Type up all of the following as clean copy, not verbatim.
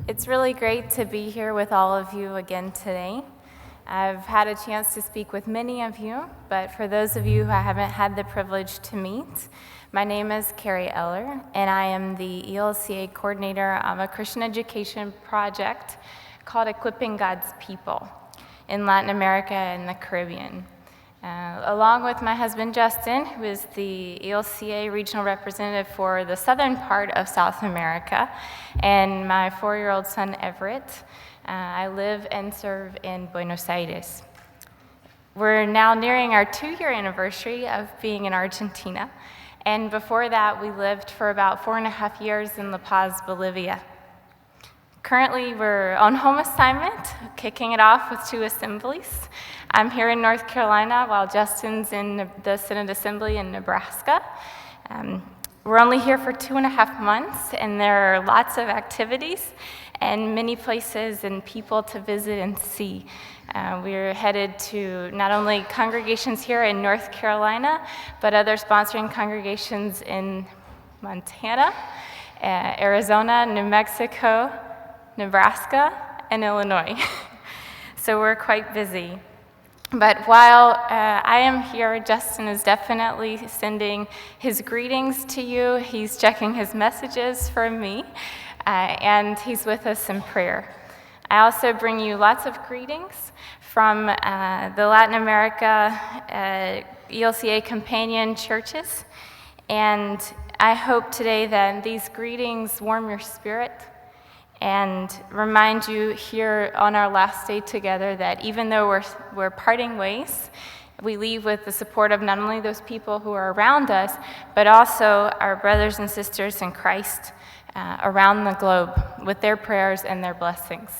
It's really great to be here with all of you again today. I've had a chance to speak with many of you, but for those of you who I haven't had the privilege to meet, my name is Kari Eller, and I am the ELCA coordinator of a Christian education project called Equipping God's People in Latin America and the Caribbean. Along with my husband Justin, who is the ELCA regional representative for the southern part of South America, and my 4-year-old son Everett, I live and serve in Buenos Aires. We're now nearing our 2-year anniversary of being in Argentina, and before that we lived for about 4.5 years in La Paz, Bolivia. Currently, we're on home assignment, kicking it off with 2 assemblies. I'm here in North Carolina while Justin's in the Synod Assembly in Nebraska. We're only here for 2.5 months, and there are lots of activities and many places and people to visit and see. We're headed to not only congregations here in North Carolina, but other sponsoring congregations in Montana, Arizona, New Mexico, Nebraska, and Illinois. So we're quite busy. But while I am here, Justin is definitely sending his greetings to you. He's checking his messages for me, and he's with us in prayer. I also bring you lots of greetings from the Latin America ELCA companion churches, and I hope today that these greetings warm your spirit and remind you here on our last day together that even though we're parting ways, we leave with the support of not only those people who are around us, but also our brothers and sisters in Christ around the globe with their prayers and their blessings.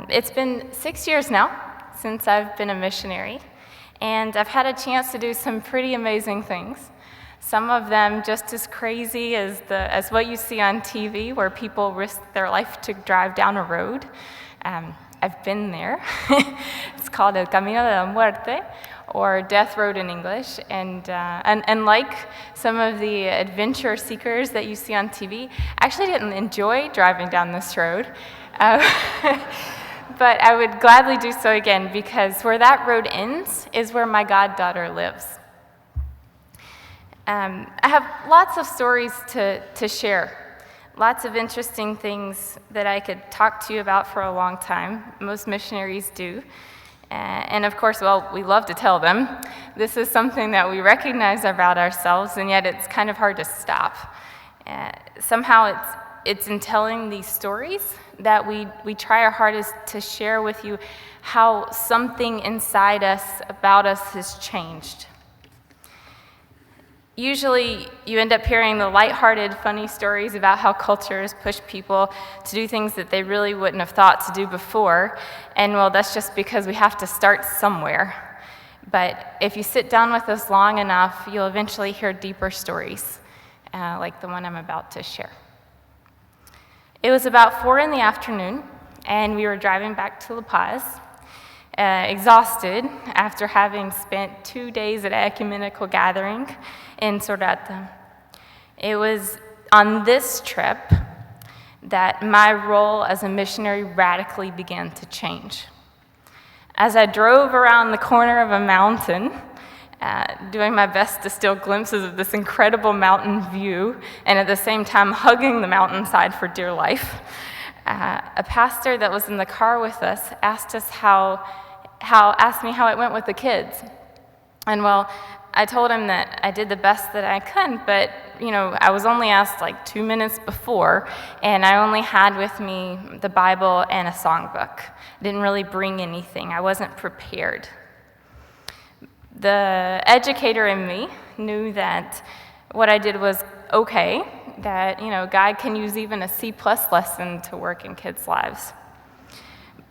It's been 6 years now since I've been a missionary, and I've had a chance to do some pretty amazing things. Some of them just as crazy as what you see on TV, where people risk their life to drive down a road. I've been there. It's called El Camino de la Muerte, or Death Road in English. And like some of the adventure seekers that you see on TV, I actually didn't enjoy driving down this road. But I would gladly do so again, because where that road ends is where my goddaughter lives. I have lots of stories to share, lots of interesting things that I could talk to you about for a long time. Most missionaries do. And of course, well, we love to tell them. This is something that we recognize about ourselves, and yet it's kind of hard to stop. Somehow it's in telling these stories that we try our hardest to share with you how something inside us, about us, has changed. Usually, you end up hearing the lighthearted, funny stories about how cultures push people to do things that they really wouldn't have thought to do before, and well, that's just because we have to start somewhere. But if you sit down with us long enough, you'll eventually hear deeper stories, like the one I'm about to share. It was about 4 p.m, and we were driving back to La Paz, exhausted after having spent 2 days at an ecumenical gathering in Sorata. It was on this trip that my role as a missionary radically began to change. As I drove around the corner of a mountain, doing my best to steal glimpses of this incredible mountain view, and at the same time hugging the mountainside for dear life, a pastor that was in the car with us asked me how it went with the kids. And well, I told him that I did the best that I could, but I was only asked like 2 minutes before, and I only had with me the Bible and a songbook. I didn't really bring anything. I wasn't prepared. The educator in me knew that what I did was okay, that God can use even a C+ lesson to work in kids' lives.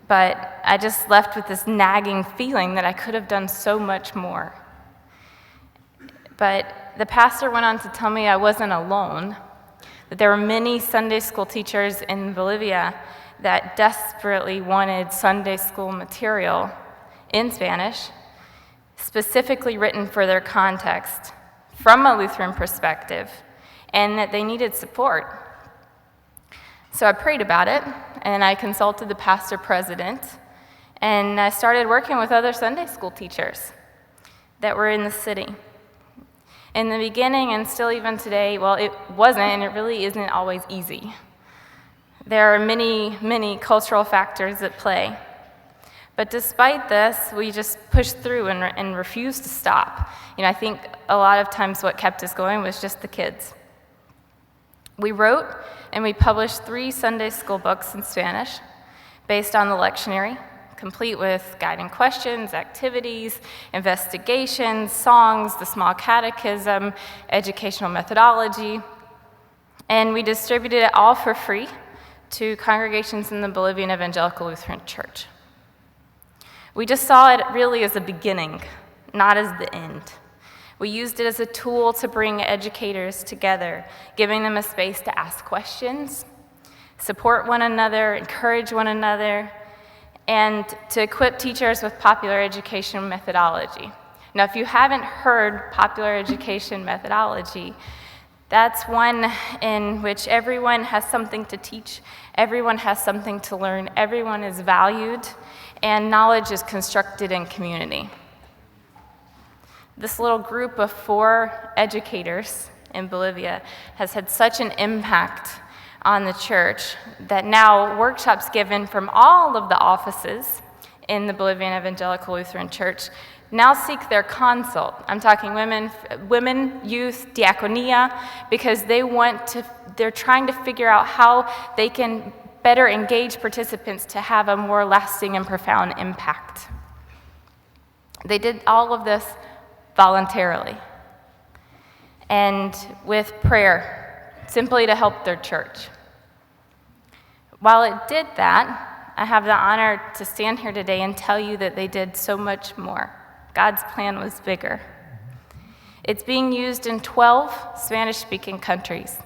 But I just left with this nagging feeling that I could have done so much more. But the pastor went on to tell me I wasn't alone, that there were many Sunday school teachers in Bolivia that desperately wanted Sunday school material in Spanish, specifically written for their context, from a Lutheran perspective, and that they needed support. So I prayed about it, and I consulted the pastor president, and I started working with other Sunday school teachers that were in the city. In the beginning, and still even today, well, it wasn't, and it really isn't always easy. There are many, many cultural factors at play. But despite this, we just pushed through and refused to stop. I think a lot of times what kept us going was just the kids. We wrote and we published 3 Sunday school books in Spanish based on the lectionary, complete with guiding questions, activities, investigations, songs, the small catechism, educational methodology, and we distributed it all for free to congregations in the Bolivian Evangelical Lutheran Church. We just saw it really as a beginning, not as the end. We used it as a tool to bring educators together, giving them a space to ask questions, support one another, encourage one another, and to equip teachers with popular education methodology. Now, if you haven't heard popular education methodology, that's one in which everyone has something to teach, everyone has something to learn, everyone is valued, and knowledge is constructed in community. This little group of 4 educators in Bolivia has had such an impact on the church that now workshops given from all of the offices in the Bolivian Evangelical Lutheran Church now seek their consult. I'm talking women, youth, diaconia, because they're trying to figure out how they can better engage participants to have a more lasting and profound impact. They did all of this voluntarily and with prayer, simply to help their church. While it did that, I have the honor to stand here today and tell you that they did so much more. God's plan was bigger. It's being used in 12 Spanish-speaking countries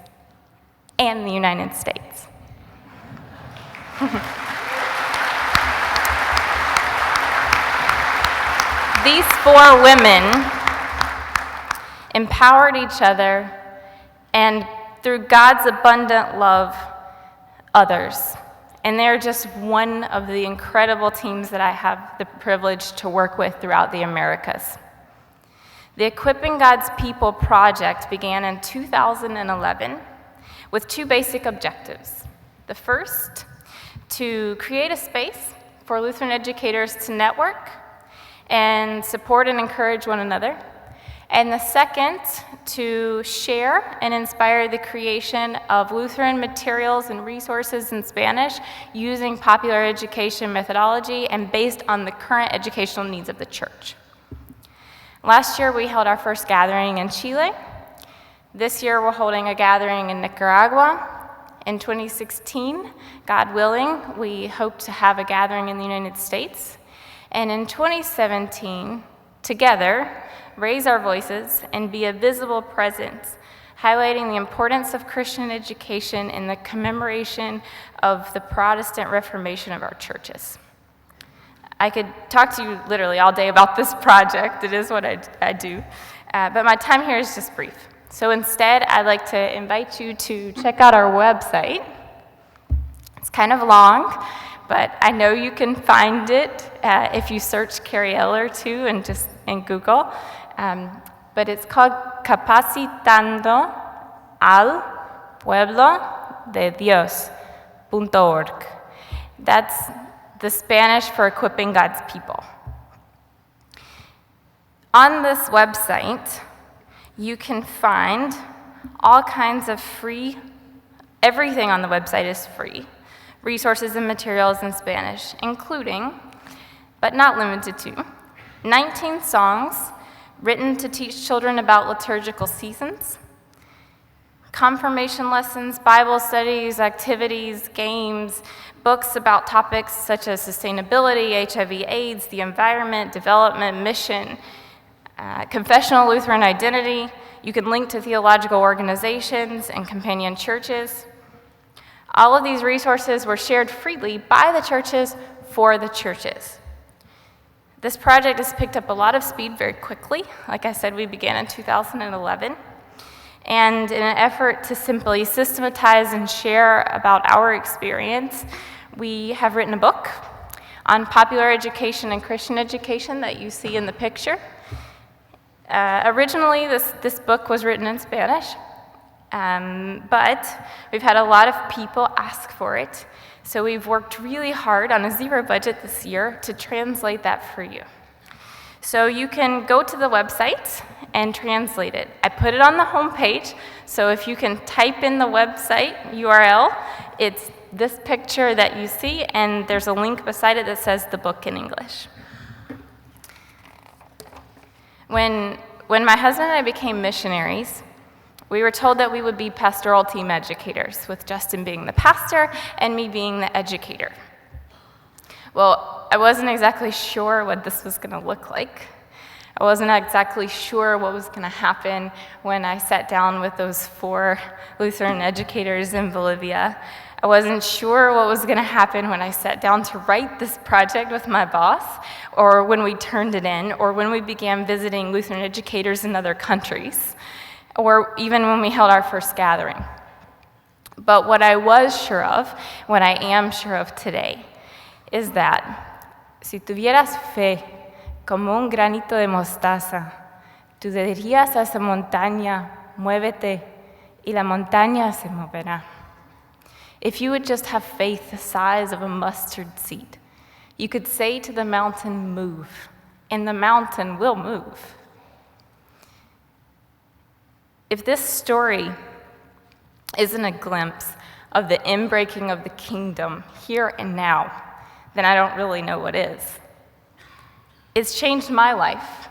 and the United States. These 4 women empowered each other and, through God's abundant love, others. And they're just one of the incredible teams that I have the privilege to work with throughout the Americas. The Equipping God's People project began in 2011 with 2 basic objectives. The first, to create a space for Lutheran educators to network and support and encourage one another. And the second, to share and inspire the creation of Lutheran materials and resources in Spanish using popular education methodology and based on the current educational needs of the church. Last year, we held our first gathering in Chile. This year, we're holding a gathering in Nicaragua. In 2016, God willing, we hope to have a gathering in the United States. And in 2017, together, raise our voices and be a visible presence, highlighting the importance of Christian education in the commemoration of the Protestant Reformation of our churches. I could talk to you literally all day about this project. It is what I do. But my time here is just brief. So instead, I'd like to invite you to check out our website. It's kind of long, but I know you can find it if you search Kari Eller too and just in Google. But it's called Capacitando al Pueblo de Dios.org. That's the Spanish for equipping God's people. On this website, you can find all kinds of free, everything on the website is free, resources and materials in Spanish, including, but not limited to, 19 songs written to teach children about liturgical seasons, confirmation lessons, Bible studies, activities, games, books about topics such as sustainability, HIV/AIDS, the environment, development, mission, confessional Lutheran identity. You can link to theological organizations and companion churches. All of these resources were shared freely by the churches for the churches. This project has picked up a lot of speed very quickly. Like I said, we began in 2011. And in an effort to simply systematize and share about our experience, we have written a book on popular education and Christian education that you see in the picture. Originally, this book was written in Spanish, but we've had a lot of people ask for it. So we've worked really hard on a zero budget this year to translate that for you. So you can go to the website and translate it. I put it on the homepage, so if you can type in the website URL, it's this picture that you see, and there's a link beside it that says the book in English. When my husband and I became missionaries, we were told that we would be pastoral team educators, with Justin being the pastor and me being the educator. Well, I wasn't exactly sure what this was going to look like. I wasn't exactly sure what was going to happen when I sat down with those 4 Lutheran educators in Bolivia. I wasn't sure what was going to happen when I sat down to write this project with my boss, or when we turned it in, or when we began visiting Lutheran educators in other countries, or even when we held our first gathering. But what I was sure of, what I am sure of today, is that si tuvieras fe como un granito de mostaza, tú dirías a esa montaña, muévete, y la montaña se moverá. If you would just have faith the size of a mustard seed, you could say to the mountain, move, and the mountain will move. If this story isn't a glimpse of the inbreaking of the kingdom here and now, then I don't really know what is. It's changed my life,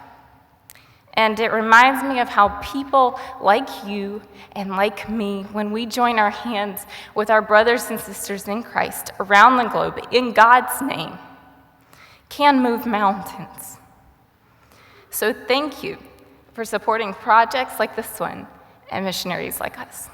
and it reminds me of how people like you and like me, when we join our hands with our brothers and sisters in Christ around the globe in God's name, can move mountains. So thank you for supporting projects like this one and missionaries like us.